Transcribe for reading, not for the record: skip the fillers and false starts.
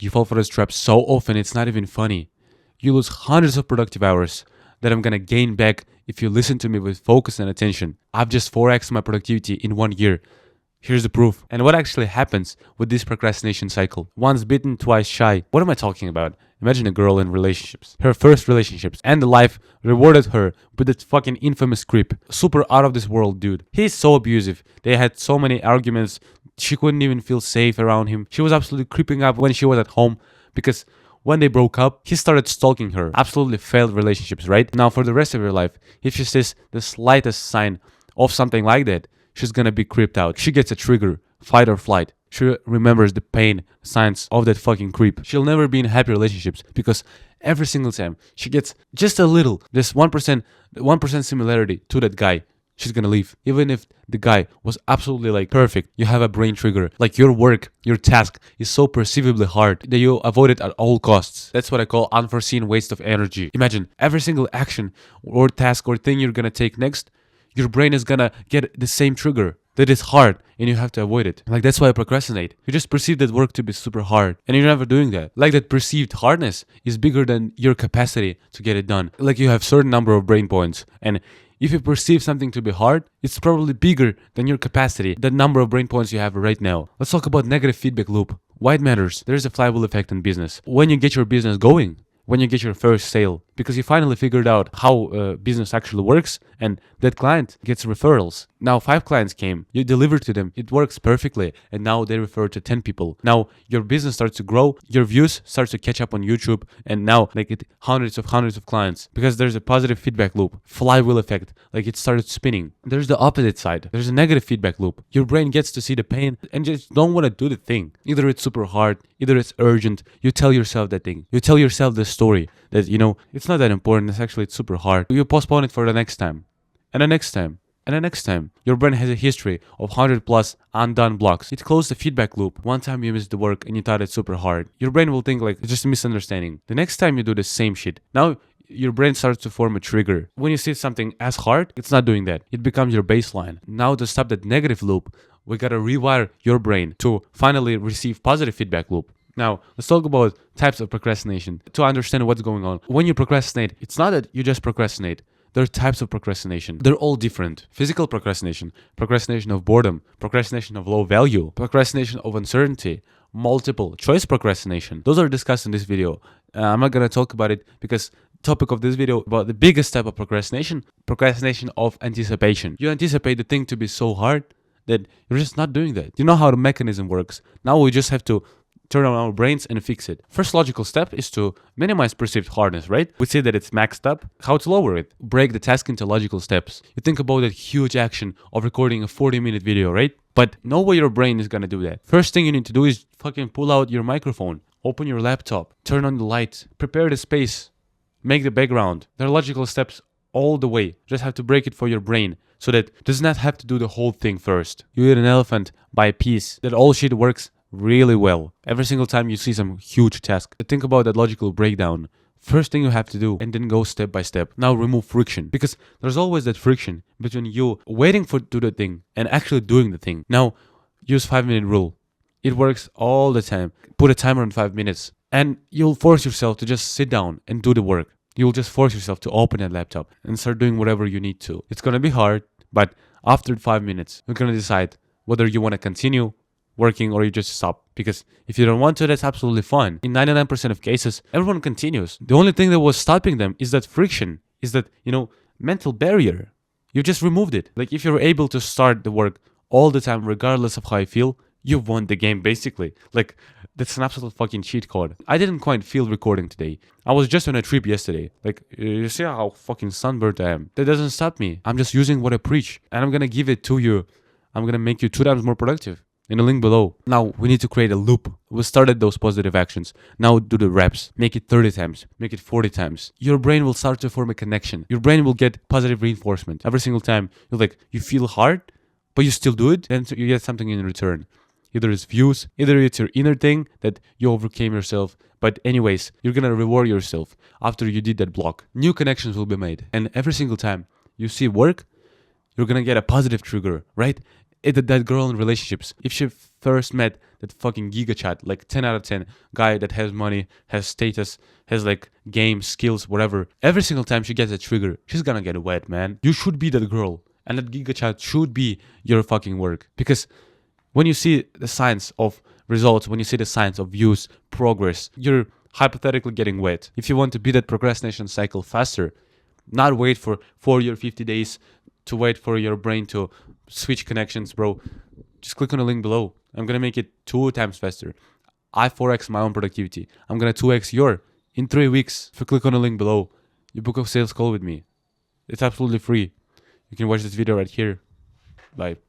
You fall for this trap so often, it's not even funny. You lose hundreds of productive hours that I'm gonna gain back if you listen to me with focus and attention. I've just 4x my productivity in 1 year. Here's the proof. And what actually happens with this procrastination cycle? Once bitten, twice shy. What am I talking about? Imagine a girl in relationships. Her first relationships. And the life rewarded her with that fucking infamous creep. Super out of this world dude. He's so abusive. They had so many arguments. She couldn't even feel safe around him. She was absolutely creeping up when she was at home because when they broke up, he started stalking her. Absolutely failed relationships, right? Now for the rest of her life, if she sees the slightest sign of something like that, she's gonna be creeped out. She gets a trigger, fight or flight. She remembers the pain signs of that fucking creep. She'll never be in happy relationships because every single time she gets just a little, this 1% similarity to that guy, she's gonna leave. Even if the guy was absolutely like perfect, you have a brain trigger. Like your work, your task is so perceivably hard that you avoid it at all costs. That's what I call unforeseen waste of energy. Imagine every single action or task or thing you're gonna take next, your brain is gonna get the same trigger that is hard and you have to avoid it. Like that's why I procrastinate. You just perceive that work to be super hard and you're never doing that. Like that perceived hardness is bigger than your capacity to get it done. Like you have certain number of brain points and if you perceive something to be hard, it's probably bigger than your capacity, the number of brain points you have right now. Let's talk about negative feedback loop. Why it matters. There's a flywheel effect in business. When you get your business going, when you get your first sale, because you finally figured out how business actually works and that client gets referrals. Now 5 clients came, you deliver to them, it works perfectly and now they refer to 10 people. Now your business starts to grow, your views start to catch up on YouTube and now like it hundreds of clients because there's a positive feedback loop, flywheel effect, like it started spinning. There's the opposite side, there's a negative feedback loop. Your brain gets to see the pain and just don't want to do the thing. Either it's super hard, either it's urgent, you tell yourself that thing. You tell yourself the story that, it's not that important, it's super hard. You postpone it for the next time, and the next time, and the next time. Your brain has a history of 100 plus undone blocks. It closed the feedback loop. One time you missed the work and you thought it's super hard. Your brain will think like it's just a misunderstanding. The next time you do the same shit, now your brain starts to form a trigger. When you see something as hard, it's not doing that. It becomes your baseline. Now to stop that negative loop, we gotta rewire your brain to finally receive positive feedback loop. Now, let's talk about types of procrastination to understand what's going on. When you procrastinate, it's not that you just procrastinate. There are types of procrastination. They're all different. Physical procrastination, procrastination of boredom, procrastination of low value, procrastination of uncertainty, multiple choice procrastination. Those are discussed in this video. I'm not going to talk about it because topic of this video about the biggest type of procrastination of anticipation. You anticipate the thing to be so hard that you're just not doing that. You know how the mechanism works. Now we just have to turn on our brains and fix it. First logical step is to minimize perceived hardness, right? We see that it's maxed up. How to lower it? Break the task into logical steps. You think about that huge action of recording a 40-minute video, right? But no way your brain is gonna do that. First thing you need to do is fucking pull out your microphone, open your laptop, turn on the light, prepare the space, make the background. There are logical steps all the way. Just have to break it for your brain so that it does not have to do the whole thing first. You eat an elephant by a piece. That all shit works really well. Every single time you see some huge task, think about that logical breakdown. First thing you have to do and then go step by step. Now remove friction because there's always that friction between you waiting to do the thing and actually doing the thing. Now use 5-minute rule. It works all the time. Put a timer on 5 minutes and you'll force yourself to just sit down and do the work. You'll just force yourself to open a laptop and start doing whatever you need to. It's gonna be hard, but after 5 minutes, you're gonna decide whether you want to continue working or you just stop. Because if you don't want to, that's absolutely fine. In 99% of cases, everyone continues. The only thing that was stopping them is that friction, is that, mental barrier. You just removed it. Like if you're able to start the work all the time, regardless of how you feel, you've won the game basically. Like that's an absolute fucking cheat code. I didn't quite feel recording today. I was just on a trip yesterday. Like you see how fucking sunburned I am. That doesn't stop me. I'm just using what I preach and I'm gonna give it to you. I'm gonna make you 2 times more productive. In the link below. Now we need to create a loop. We started those positive actions. Now do the reps. Make it 30 times. Make it 40 times. Your brain will start to form a connection. Your brain will get positive reinforcement. Every single time you feel hard, but you still do it, then you get something in return. Either it's views, either it's your inner thing that you overcame yourself. But anyways, you're gonna reward yourself after you did that block. New connections will be made. And every single time you see work, you're gonna get a positive trigger, right? that girl in relationships, if she first met that fucking giga chat, like 10 out of 10 guy that has money, has status, has like game skills, whatever, every single time she gets a trigger, she's gonna get wet, man. You should be that girl, and that giga chat should be your fucking work. Because when you see the signs of results, when you see the signs of views, progress, you're hypothetically getting wet. If you want to beat that procrastination cycle faster, not wait for 40 or 50 days to wait for your brain to switch connections, bro. Just click on the link below. I'm gonna make it 2 times faster. I 4x my own productivity. I'm gonna 2x your in 3 weeks. If you click on the link below, you book a sales call with me. It's absolutely free. You can watch this video right here. Bye.